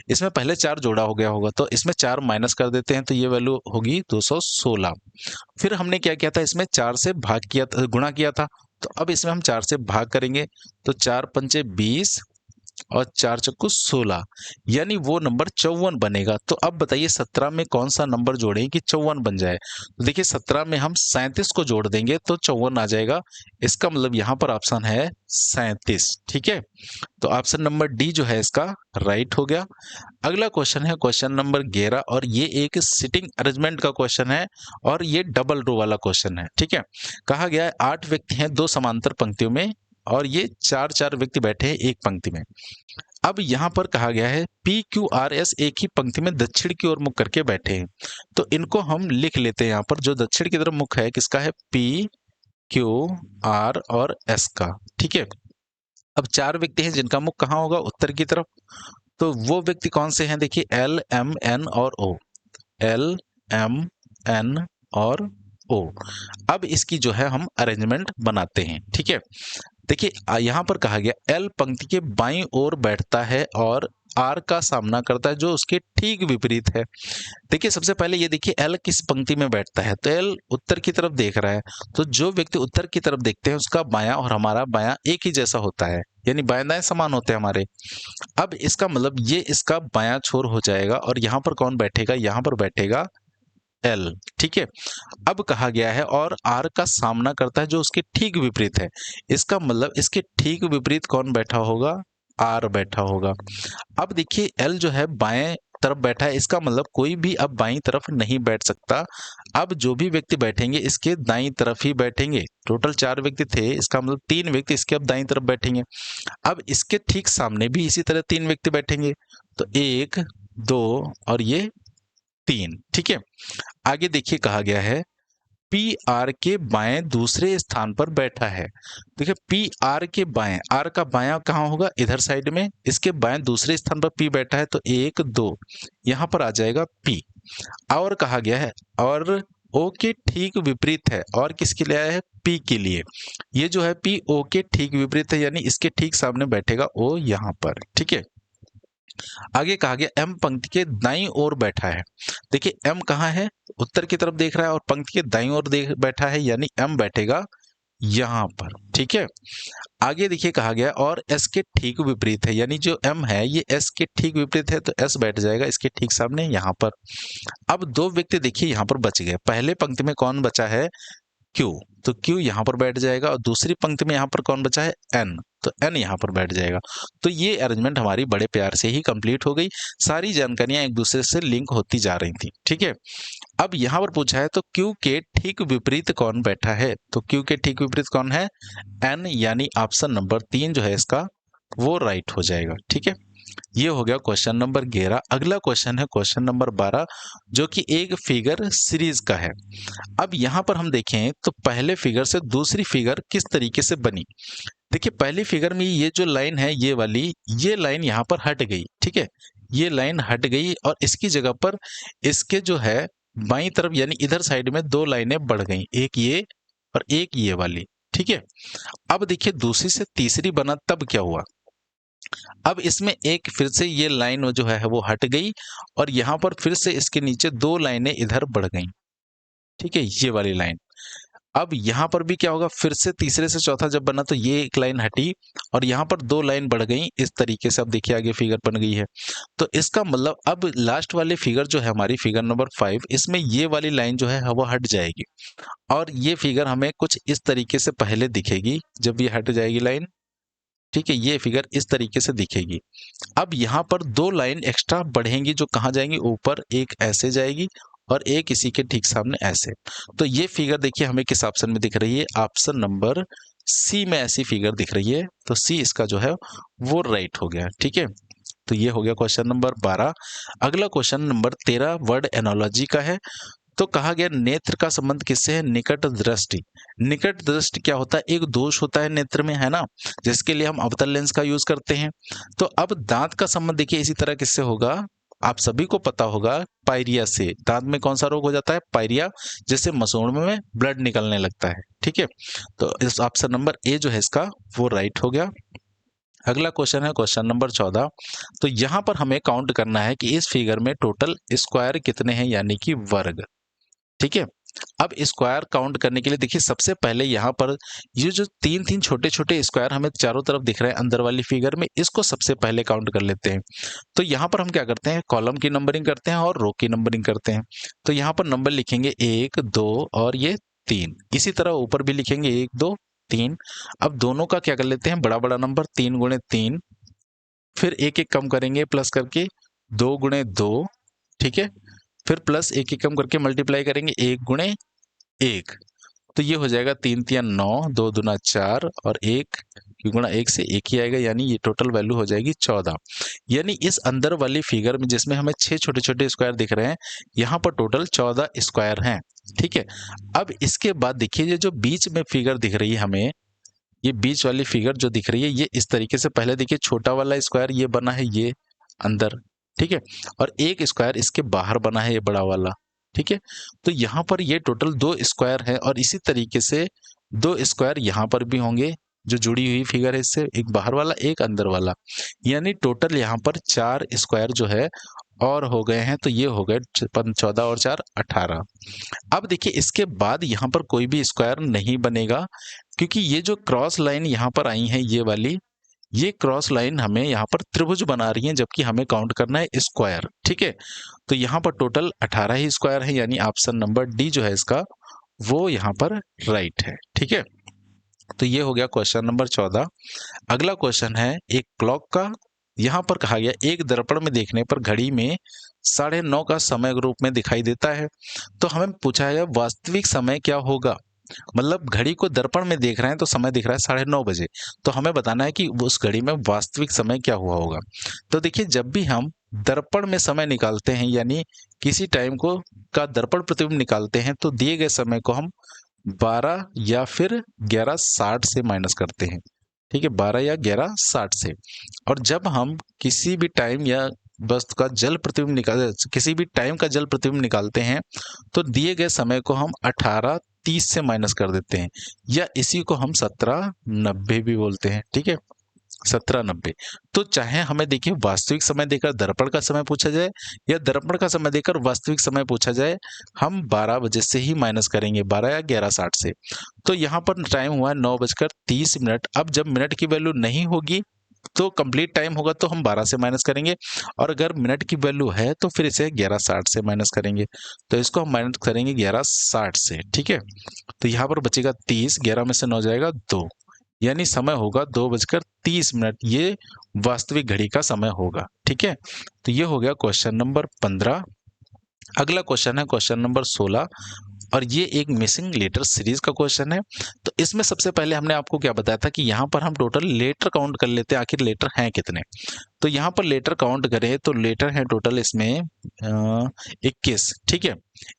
इसमें पहले 4 जोड़ा हो गया होगा, तो इसमें 4 माइनस कर देते हैं तो ये वैल्यू होगी 216। फिर हमने क्या किया था, इसमें 4 से भाग किया था, गुणा किया था, तो अब इसमें हम 4 से भाग करेंगे तो 4 पंचे 20 और 4 चक्कू 16, यानी वो नंबर 54 बनेगा। तो अब बताइए 17 में कौन सा नंबर जोड़ें कि 54 बन जाए। तो देखिए 17 में हम 37 को जोड़ देंगे तो 54 आ जाएगा। इसका मतलब यहाँ पर ऑप्शन है 37। ठीक है, तो ऑप्शन नंबर डी जो है इसका राइट हो गया। अगला क्वेश्चन है क्वेश्चन नंबर 11 और ये एक सिटिंग अरेंजमेंट का क्वेश्चन है और ये डबल रो वाला क्वेश्चन है। ठीक है, कहा गया है 8 व्यक्ति हैं 2 समांतर पंक्तियों में और ये 4 व्यक्ति बैठे हैं एक पंक्ति में। अब यहाँ पर कहा गया है पी क्यू आर एस एक ही पंक्ति में दक्षिण की ओर मुख करके बैठे हैं, तो इनको हम लिख लेते हैं। यहाँ पर जो दक्षिण की तरफ मुख है किसका है, पी क्यू आर और एस का। ठीक है, अब 4 व्यक्ति हैं जिनका मुख कहाँ होगा, उत्तर की तरफ। तो वो व्यक्ति कौन से हैं, देखिए एल एम एन और ओ, एल एम एन और ओ। अब इसकी जो है हम अरेंजमेंट बनाते हैं। ठीक है, देखिए यहाँ पर कहा गया एल पंक्ति के बाईं ओर बैठता है और आर का सामना करता है जो उसके ठीक विपरीत है। देखिए सबसे पहले ये देखिए एल किस पंक्ति में बैठता है, तो एल उत्तर की तरफ देख रहा है, तो जो व्यक्ति उत्तर की तरफ देखते हैं उसका बायां और हमारा बायां एक ही जैसा होता है, यानी बाएं दाएं समान होते हैं हमारे। अब इसका मतलब ये इसका बायां छोर हो जाएगा और यहाँ पर कौन बैठेगा, यहाँ पर बैठेगा एल। ठीक है, अब कहा गया है और आर का सामना करता है जो उसके ठीक विपरीत है, इसका मतलब इसके ठीक विपरीत कौन बैठा होगा, आर बैठा होगा। अब देखिए एल जो है बाएं तरफ बैठा है, इसका मतलब कोई भी अब बाईं तरफ नहीं बैठ सकता। अब जो भी व्यक्ति बैठेंगे इसके दाईं तरफ ही बैठेंगे। टोटल 4 व्यक्ति थे, इसका मतलब 3 व्यक्ति इसके अब दाईं तरफ बैठेंगे। अब इसके ठीक सामने भी इसी तरह 3 व्यक्ति बैठेंगे, तो 1 2 और ये 3। ठीक है, आगे देखिए कहा गया है पी आर के बाएं दूसरे स्थान पर बैठा है। देखिए पी आर के बाएं, आर का बायां कहाँ होगा, इधर साइड में, इसके बाएं दूसरे स्थान पर पी बैठा है तो 1 2 यहां पर आ जाएगा पी। और कहा गया है और ओ के ठीक विपरीत है, और किसके लिए आया है, पी के लिए। ये जो है पी ओ के ठीक विपरीत है, यानी इसके ठीक सामने बैठेगा ओ यहां पर। ठीक है, आगे कहा गया एम पंक्ति के दाईं ओर बैठा है। देखिए एम कहाँ है, उत्तर की तरफ देख रहा है और पंक्ति के दाईं ओर देख बैठा है, यानी एम बैठेगा यहां पर। ठीक है, आगे देखिए कहा गया और एस के ठीक विपरीत है, यानी जो एम है ये एस के ठीक विपरीत है तो एस बैठ जाएगा इसके ठीक सामने यहां पर। अब दो व्यक्ति देखिए यहां पर बच गए, पहले पंक्ति में कौन बचा है, क्यू, तो क्यू यहां पर बैठ जाएगा और दूसरी पंक्ति में यहां पर कौन बचा है, एन, तो एन यहां पर बैठ जाएगा। तो ये अरेंजमेंट हमारी बड़े प्यार से ही कंप्लीट हो गई, सारी जानकारियां एक दूसरे से लिंक होती जा रही थी। ठीक है, अब यहां पर पूछा है तो क्यू के ठीक विपरीत कौन बैठा है, तो क्यू के ठीक विपरीत कौन है, एन, यानी ऑप्शन नंबर 3 जो है इसका वो राइट हो जाएगा। ठीक है, ये हो गया क्वेश्चन नंबर 11। अगला क्वेश्चन है क्वेश्चन नंबर 12, जो कि एक फिगर सीरीज का है। अब यहां पर हम देखें तो पहले फिगर से दूसरी फिगर किस तरीके से बनी। देखिए पहली फिगर में ये जो लाइन है ये वाली, ये लाइन यहां पर हट गई। ठीक है, ये लाइन हट गई और इसकी जगह पर इसके जो है बाईं तरफ यानी इधर साइड में दो लाइनें बढ़ गई, एक ये और एक ये वाली। ठीक है, अब देखिए दूसरी से तीसरी बना तब क्या हुआ, अब इसमें एक फिर से ये लाइन जो है वो हट गई और यहां पर फिर से इसके नीचे दो लाइनें इधर बढ़ गई। ठीक है, ये वाली लाइन, अब यहां पर भी क्या होगा, फिर से तीसरे से चौथा जब बना तो ये एक लाइन हटी और यहां पर दो लाइन बढ़ गई इस तरीके से। अब देखिए आगे फिगर बन गई है, तो इसका मतलब अब लास्ट वाले फिगर जो है हमारी फिगर नंबर 5, इसमें ये वाली लाइन जो है वो हट जाएगी और ये फिगर हमें कुछ इस तरीके से पहले दिखेगी जब ये हट जाएगी लाइन। ठीक है, ये फिगर इस तरीके से दिखेगी। अब यहाँ पर दो लाइन एक्स्ट्रा बढ़ेंगी जो कहाँ जाएंगी, ऊपर, एक ऐसे जाएगी और एक इसी के ठीक सामने ऐसे। तो ये फिगर देखिए हमें किस ऑप्शन में दिख रही है, ऑप्शन नंबर सी में ऐसी फिगर दिख रही है, तो सी इसका जो है वो राइट हो गया। ठीक है, तो ये हो गया क्वेश्चन नंबर 12। अगला क्वेश्चन नंबर 13 वर्ड एनोलॉजी का है। तो कहा गया नेत्र का संबंध किससे है, निकट दृष्टि। निकट दृष्टि क्या होता है, एक दोष होता है नेत्र में, है ना, जिसके लिए हम अवतल लेंस का यूज करते हैं। तो अब दांत का संबंध देखिए इसी तरह किससे होगा, आप सभी को पता होगा पायरिया से। दांत में कौन सा रोग हो जाता है, पायरिया, जिससे मसूड़ में ब्लड निकलने लगता है। ठीक है, तो इस ऑप्शन नंबर ए जो है इसका वो राइट हो गया। अगला क्वेश्चन है क्वेश्चन नंबर 14। तो यहां पर हमें काउंट करना है कि इस फिगर में टोटल स्क्वायर कितने हैं, यानी कि वर्ग। ठीक है, अब स्क्वायर काउंट करने के लिए देखिए सबसे पहले यहाँ पर ये जो तीन तीन छोटे छोटे स्क्वायर हमें चारों तरफ दिख रहे हैं अंदर वाली फिगर में, इसको सबसे पहले काउंट कर लेते हैं। तो यहाँ पर हम क्या करते हैं, कॉलम की नंबरिंग करते हैं और रो की नंबरिंग करते हैं। तो यहाँ पर नंबर लिखेंगे 1 2 और ये 3, इसी तरह ऊपर भी लिखेंगे 1 2 3। अब दोनों का क्या कर लेते हैं, बड़ा बड़ा नंबर 3 गुणे 3, फिर एक एक कम करेंगे प्लस करके 2 गुणे 2। ठीक है, फिर प्लस एक एक कम करके मल्टीप्लाई करेंगे 1 गुणे 1, तो ये हो जाएगा 3 3 9, 2 दूना 4 और 1 गुणा 1 से 1 ही आएगा, यानी ये टोटल वैल्यू हो जाएगी 14। यानी इस अंदर वाली फिगर में जिसमें हमें 6 छोटे छोटे स्क्वायर दिख रहे हैं, यहाँ पर टोटल 14 स्क्वायर हैं। ठीक है, अब इसके बाद देखिए ये जो बीच में फिगर दिख रही है हमें, ये बीच वाली फिगर जो दिख रही है ये इस तरीके से, पहले देखिए छोटा वाला स्क्वायर ये बना है ये अंदर। ठीक है, और एक स्क्वायर इसके बाहर बना है ये बड़ा वाला। ठीक है, तो यहाँ पर ये टोटल 2 स्क्वायर है और इसी तरीके से 2 स्क्वायर यहाँ पर भी होंगे जो जुड़ी हुई फिगर है इससे, एक बाहर वाला एक अंदर वाला, यानी टोटल यहाँ पर 4 स्क्वायर जो है और हो गए हैं। तो ये हो गए 14 और 4 18। अब देखिए इसके बाद यहाँ पर कोई भी स्क्वायर नहीं बनेगा, क्योंकि ये जो क्रॉस लाइन यहाँ पर आई है ये वाली, ये क्रॉस लाइन हमें यहाँ पर त्रिभुज बना रही है, जबकि हमें काउंट करना है स्क्वायर। ठीक है, तो यहाँ पर टोटल 18 ही स्क्वायर है, यानी ऑप्शन नंबर डी जो है इसका वो यहाँ पर राइट है। ठीक है, तो ये हो गया क्वेश्चन नंबर 14। अगला क्वेश्चन है एक क्लॉक का। यहाँ पर कहा गया एक दर्पण में देखने पर घड़ी में 9:30 का समय रूप में दिखाई देता है। तो हमें पूछा है वास्तविक समय क्या होगा, मतलब घड़ी को दर्पण में देख रहे हैं तो समय दिख रहा है 9:30 बजे, तो हमें बताना है कि उस घड़ी में वास्तविक समय क्या हुआ होगा। तो देखिए जब भी हम दर्पण में समय निकालते हैं, यानी किसी टाइम को का दर्पण प्रतिबिंब निकालते हैं, तो दिए गए समय को हम 12 या फिर 11:60 से माइनस करते हैं। ठीक है, 12 या 11:60 से। और जब हम किसी भी टाइम या वस्तु का जल प्रतिबिंब निकाल किसी भी टाइम का जल प्रतिबिंब निकालते हैं, तो दिए गए समय को हम 18:30 से माइनस कर देते हैं, या इसी को हम 17:90 भी बोलते हैं। ठीक है, 17:90। तो चाहे हमें देखिए वास्तविक समय देकर दर्पण का समय पूछा जाए या दर्पण का समय देकर वास्तविक समय पूछा जाए, हम 12 बजे से ही माइनस करेंगे, 12 या 11:60 से। तो यहाँ पर टाइम हुआ 9:30। अब जब मिनट की वैल्यू नहीं होगी तो कंप्लीट टाइम होगा, तो हम 12 से माइनस करेंगे, और अगर मिनट की वैल्यू है तो फिर इसे 11:60 से माइनस करेंगे। तो इसको हम माइनस करेंगे 11:60 से। ठीक है, तो यहाँ पर बचेगा 30, 11 में से 9 जाएगा 2, यानी समय होगा 2:30। ये वास्तविक घड़ी का समय होगा। ठीक है, तो ये हो गया क्वेश्चन नंबर 15। अगला क्वेश्चन है क्वेश्चन नंबर 16, और ये एक मिसिंग लेटर सीरीज का क्वेश्चन है। तो इसमें सबसे पहले हमने आपको क्या बताया था कि यहाँ पर हम टोटल लेटर काउंट कर लेते हैं, आखिर लेटर हैं कितने। तो यहाँ पर लेटर काउंट करें तो लेटर हैं टोटल इसमें 21। ठीक है,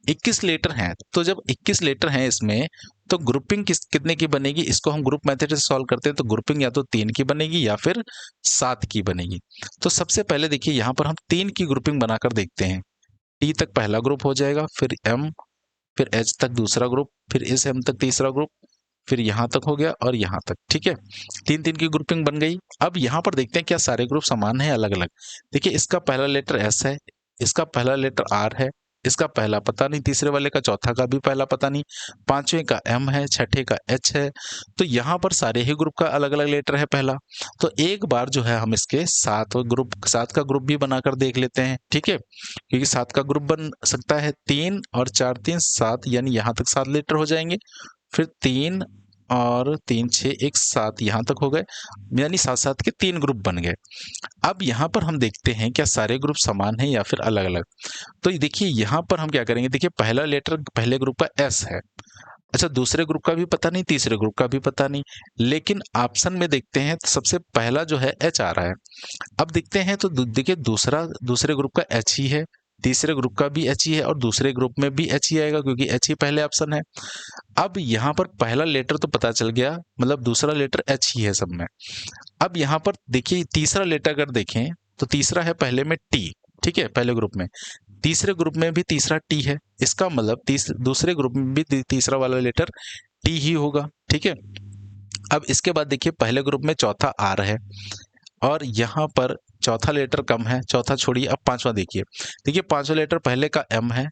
21 लेटर हैं। तो जब 21 लेटर हैं इसमें, तो ग्रुपिंग कितने की बनेगी, इसको हम ग्रुप मेथड से सॉल्व करते हैं। तो ग्रुपिंग या तो 3 की बनेगी या फिर 7 की बनेगी। तो सबसे पहले देखिए यहाँ पर हम 3 की ग्रुपिंग बनाकर देखते हैं। टी तक पहला ग्रुप हो जाएगा, फिर एम, फिर एच तक दूसरा ग्रुप, फिर इस एम तक तीसरा ग्रुप, फिर यहाँ तक हो गया और यहाँ तक। ठीक है, 3-3 की ग्रुपिंग बन गई। अब यहाँ पर देखते हैं क्या सारे ग्रुप समान है अलग अलग। देखिए इसका पहला लेटर एस है, इसका पहला लेटर आर है, इसका पहला पता नहीं, तीसरे वाले का चौथा का भी पहला पता नहीं, पांचवें का एम है, छठे का एच है। तो यहाँ पर सारे ही ग्रुप का अलग अलग लेटर है पहला। तो एक बार जो है हम इसके 7 का ग्रुप भी बनाकर देख लेते हैं। ठीक है, क्योंकि 7 का ग्रुप बन सकता है, 3 और 4 3 7, यानी यहाँ तक 7 लेटर हो जाएंगे। फिर 3 और 3 6 1 7 यहाँ तक हो गए, यानी 7 के 3 ग्रुप बन गए। अब यहाँ पर हम देखते हैं क्या सारे ग्रुप समान हैं या फिर अलग अलग। तो देखिए यहाँ पर हम क्या करेंगे, देखिए पहला लेटर पहले ग्रुप का एस है। अच्छा, दूसरे ग्रुप का भी पता नहीं, तीसरे ग्रुप का भी पता नहीं, लेकिन ऑप्शन में देखते हैं तो सबसे पहला जो है एच आ रहा है। अब देखते हैं तो देखिए दूसरे ग्रुप का एच ही है, तीसरे ग्रुप का भी एच ही है, और दूसरे ग्रुप में भी एच ही आएगा क्योंकि एच ही पहले ऑप्शन है। अब यहाँ पर पहला लेटर तो पता चल गया, मतलब दूसरा लेटर एच ही है सब में। अब यहाँ पर देखिए तीसरा लेटर अगर देखें तो तीसरा है पहले में टी। ठीक है, पहले ग्रुप में, तीसरे ग्रुप में भी तीसरा टी है, इसका मतलब दूसरे ग्रुप में भी तीसरा वाला लेटर टी ही होगा। ठीक है, अब इसके बाद देखिए पहले ग्रुप में चौथा आर है, और यहाँ पर चौथा लेटर कम है, चौथा छोड़िए। अब पांचवा देखिए, देखिए पांचवा लेटर पहले का एम है,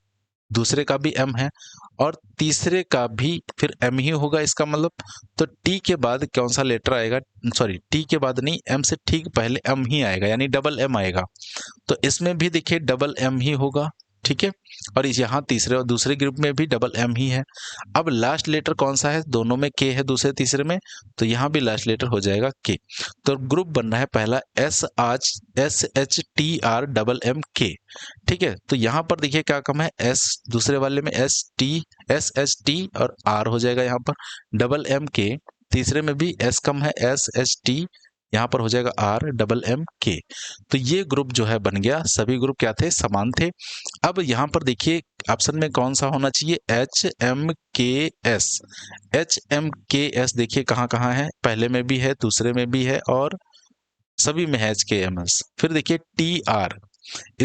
दूसरे का भी एम है, और तीसरे का भी फिर एम ही होगा, इसका मतलब। तो टी के बाद कौन सा लेटर आएगा, सॉरी टी के बाद नहीं, एम से ठीक पहले एम ही आएगा, यानी डबल एम आएगा। तो इसमें भी देखिए डबल एम ही होगा। ठीक है, और इस यहाँ तीसरे और दूसरे ग्रुप में भी डबल एम ही है। अब लास्ट लेटर कौन सा है, दोनों में के है, दूसरे तीसरे में, तो यहाँ भी लास्ट लेटर हो जाएगा के। तो ग्रुप बनना है पहला SHTR ठीक है, तो यहाँ पर देखिए क्या कम है, एस, दूसरे वाले में SHT और आर हो जाएगा, यहाँ पर डबल एम के। तीसरे में भी एस कम है, SHT, यहाँ पर हो जाएगा RMMK। तो ये ग्रुप जो है बन गया, सभी ग्रुप क्या थे, समान थे। अब यहाँ पर देखिए ऑप्शन में कौन सा होना चाहिए, HMKS देखिए कहाँ कहाँ है, पहले में भी है, दूसरे में भी है, और सभी में है HKMS। फिर देखिए TR,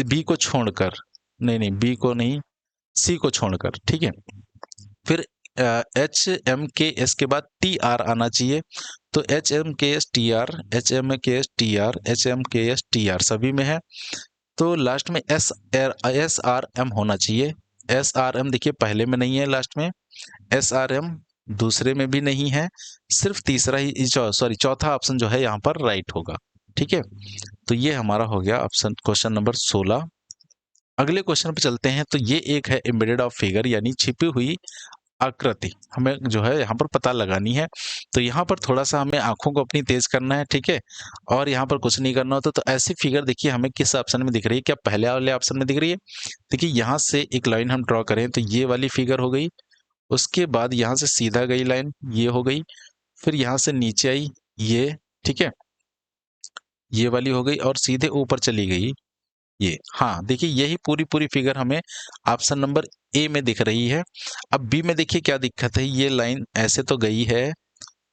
बी को छोड़कर, नहीं बी को नहीं, सी को छोड़कर। ठीक है, फिर HMKS के बाद TR आना चाहिए। तो HMKS TR सभी में है। तो लास्ट में SRM होना चाहिए। SRM देखिए पहले में नहीं है, लास्ट में SRM दूसरे में भी नहीं है, सिर्फ तीसरा ही, सॉरी चौथा ऑप्शन जो है यहाँ पर राइट होगा। ठीक है, तो ये हमारा हो गया ऑप्शन क्वेश्चन नंबर 16। अगले क्वेश्चन पे चलते हैं। तो ये एक है एम्बेडेड ऑफ फिगर, यानी छिपी हुई आकृति हमें जो है यहाँ पर पता लगानी है। तो यहाँ पर थोड़ा सा हमें आंखों को अपनी तेज करना है। ठीक है, और यहाँ पर कुछ नहीं करना होता। तो ऐसी फिगर देखिए हमें किस ऑप्शन में दिख रही है, क्या पहले वाले ऑप्शन में दिख रही है। देखिए यहाँ से एक लाइन हम ड्रॉ करें तो ये वाली फिगर हो गई, उसके बाद यहाँ से सीधा गई लाइन ये हो गई, फिर यहाँ से नीचे आई ये, ठीक है, ये वाली हो गई, और सीधे ऊपर चली गई ये, हाँ देखिए यही पूरी पूरी फिगर हमें ऑप्शन नंबर ए में दिख रही है। अब बी में देखिए क्या दिक्कत है, ये लाइन ऐसे तो गई है,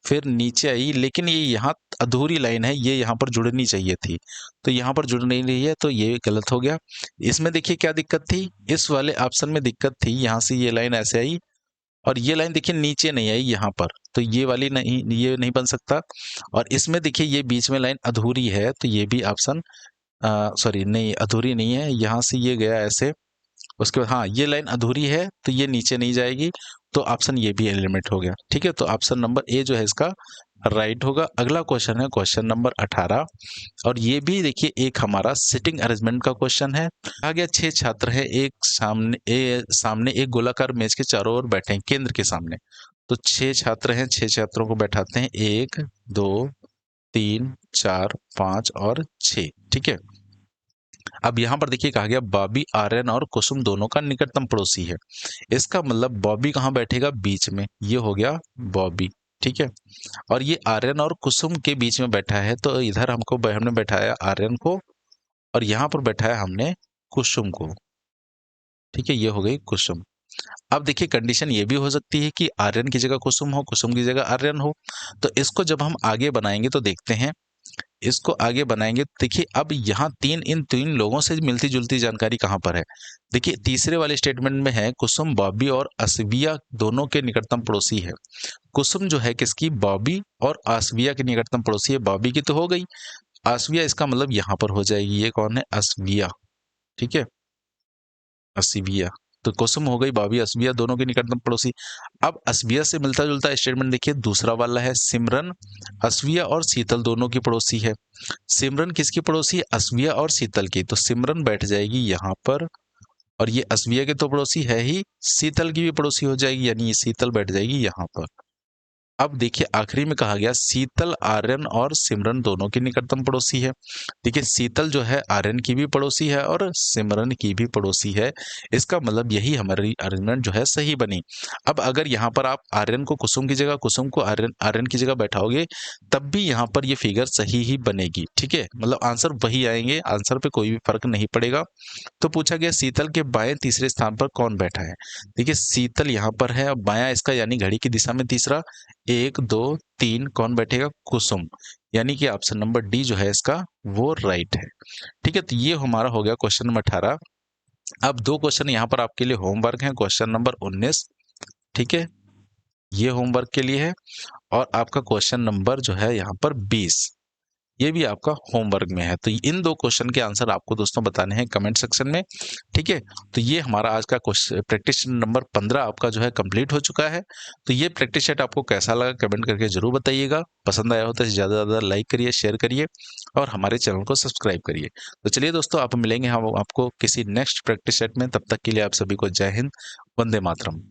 फिर नीचे आई, लेकिन ये यहाँ अधूरी लाइन है, ये यहाँ पर जुड़नी चाहिए थी, तो यहाँ पर जुड़ नहीं रही है, तो ये गलत हो गया। इसमें देखिए क्या दिक्कत थी, इस वाले ऑप्शन में दिक्कत थी, यहाँ से ये लाइन ऐसे आई और ये लाइन देखिए नीचे नहीं आई यहाँ पर, तो ये वाली नहीं, ये नहीं बन सकता। और इसमें देखिए ये बीच में लाइन अधूरी है, तो ये भी ऑप्शन सॉरी नहीं, अधूरी नहीं है, यहाँ से ये गया ऐसे, उसके बाद हाँ ये लाइन अधूरी है, तो ये नीचे नहीं जाएगी, तो ऑप्शन ये भी एलिमिनेट हो गया। ठीक है, तो ऑप्शन नंबर ए जो है इसका राइट होगा। अगला क्वेश्चन है क्वेश्चन नंबर 18, और ये भी देखिए एक हमारा सिटिंग अरेंजमेंट का क्वेश्चन है। आ गया 6 छात्र हैं, एक सामने एक गोलाकार मेज के चारों ओर बैठे हैं केंद्र के सामने। तो 6 छात्र हैं, 6 छात्रों को बैठाते हैं, 1 2 3 4 5 और 6। ठीक है, अब यहाँ पर देखिए कहा गया बॉबी, आर्यन और कुसुम दोनों का निकटतम पड़ोसी है। इसका मतलब बॉबी कहाँ बैठेगा, बीच में, ये हो गया बॉबी। ठीक है, और ये आर्यन और कुसुम के बीच में बैठा है, तो इधर हमने बैठाया आर्यन को, और यहाँ पर बैठाया हमने कुसुम को। ठीक है, ये हो गई कुसुम। अब देखिए कंडीशन ये भी हो सकती है कि आर्यन की जगह कुसुम हो, कुसुम की जगह आर्यन हो। तो इसको जब हम आगे बनाएंगे तो देखते हैं, इसको आगे बनाएंगे, देखिए अब यहाँ इन तीन लोगों से मिलती जुलती जानकारी कहाँ पर है। देखिए तीसरे वाले स्टेटमेंट में है कुसुम बॉबी और असबिया दोनों के निकटतम पड़ोसी है। कुसुम जो है किसकी, बॉबी और आसविया के निकटतम पड़ोसी है। बॉबी की तो हो गई, आसविया इसका मतलब यहाँ पर हो जाएगी, ये कौन है, असविया। ठीक है, असबिया, तो कुसुम हो गई, बॉबी, असबिया दोनों के निकटतम पड़ोसी। अब असबिया से मिलता जुलता स्टेटमेंट देखिए दूसरा वाला है, सिमरन असबिया और शीतल दोनों की पड़ोसी है। सिमरन किसकी पड़ोसी है, असबिया और शीतल की, तो सिमरन बैठ जाएगी यहाँ पर, और ये असबिया के तो पड़ोसी है ही, शीतल की भी पड़ोसी हो जाएगी, यानी ये शीतल बैठ जाएगी यहाँ पर। अब देखिए आखिरी में कहा गया शीतल आर्यन और सिमरन दोनों की निकटतम पड़ोसी है। देखिए शीतल जो है आर्यन की भी पड़ोसी है और सिमरन की भी पड़ोसी है। इसका मतलब यही हमारी अरेंजमेंट जो है सही बनी। अब अगर यहाँ पर आप आर्यन को कुसुम की जगह, कुसुम को आर्यन आर्यन की जगह बैठाओगे, तब भी यहाँ पर ये फिगर सही ही बनेगी। ठीक है, मतलब आंसर वही आएंगे, आंसर पे कोई भी फर्क नहीं पड़ेगा। तो पूछा गया शीतल के बाएं तीसरे स्थान पर कौन बैठा है। देखिए शीतल यहाँ पर है, बायां इसका यानी घड़ी की दिशा में तीसरा, 1 2 3 कौन बैठेगा, कुसुम, यानी कि ऑप्शन नंबर डी जो है इसका वो राइट है। ठीक है, तो ये हमारा हो गया क्वेश्चन नंबर 18। अब दो क्वेश्चन यहाँ पर आपके लिए होमवर्क है, क्वेश्चन नंबर 19। ठीक है, ये होमवर्क के लिए है, और आपका क्वेश्चन नंबर जो है यहाँ पर 20, ये भी आपका होमवर्क में है। तो इन दो क्वेश्चन के आंसर आपको दोस्तों बताने हैं कमेंट सेक्शन में। ठीक है, तो ये हमारा आज का क्वेश्चन प्रैक्टिस नंबर 15 आपका जो है कंप्लीट हो चुका है। तो ये प्रैक्टिस सेट आपको कैसा लगा कमेंट करके जरूर बताइएगा। पसंद आया हो तो ज़्यादा से ज़्यादा लाइक करिए, शेयर करिए और हमारे चैनल को सब्सक्राइब करिए। तो चलिए दोस्तों, आप मिलेंगे हम आपको किसी नेक्स्ट प्रैक्टिस सेट में। तब तक के लिए आप सभी को जय हिंद, वंदे मातरम।